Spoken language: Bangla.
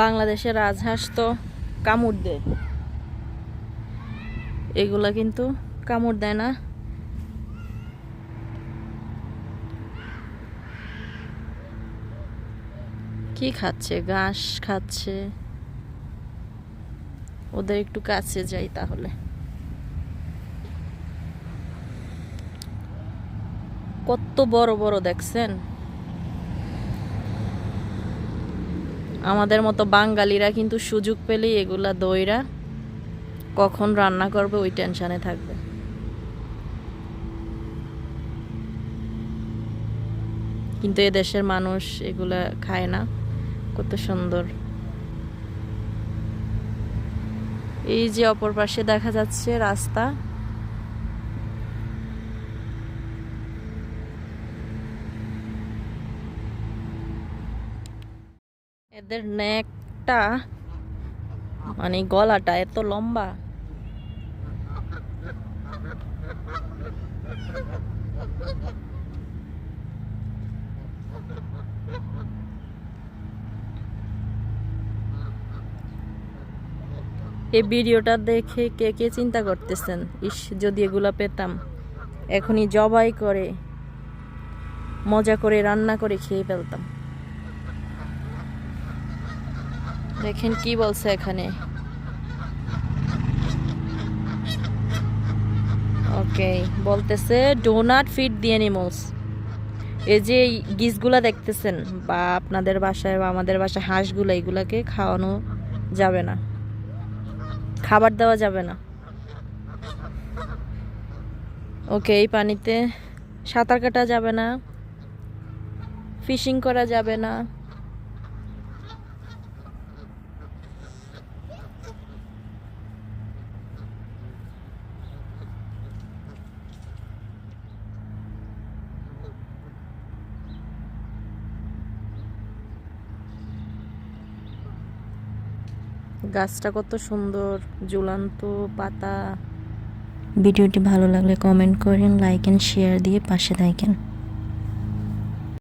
বাংলাদেশের রাজহাঁস তো কামড় দেয়, এগুলা কিন্তু কামড় দেয় না। কি খাচ্ছে? ঘাস খাচ্ছে। ওদের একটু কাছে যাই তাহলে। কত বড় বড় দেখছেন? আমাদের মতো বাঙালিরা কিন্তু সুযোগ পেলেই এগুলা দইরা কখন রান্না করবে ওই টেনশনে থাকবে। কিন্তু এদেশের মানুষ এগুলা খায় না। কত সুন্দর। এই যে অপর পাশে দেখা যাচ্ছে রাস্তা, এদের নেকটা মানে গলাটা এত লম্বা। এই ভিডিওটা দেখে কে কে চিন্তা করতেছেন, ইস যদি এগুলা পেতাম এখনই জবাই করে মজা করে রান্না করে খেয়ে ফেলতাম। দেখেন কি বলছে এখানে। ওকে, বলতেছে do not feed the animals. এই যে গিসগুলা দেখতেছেন বা আপনাদের বাসায় বা আমাদের বাসায় হাঁসগুলা, এগুলাকে খাওয়ানো যাবে না, খাবার দেওয়া যাবে না। ওকে, এই পানিতে সাঁতার কাটা যাবে না, ফিশিং করা যাবে না। গাছটা কত সুন্দর, ঝুলন্ত পাতা। ভিডিওটি ভালো লাগলে কমেন্ট করেন, লাইক এন্ড শেয়ার দিয়ে পাশে থাকেন।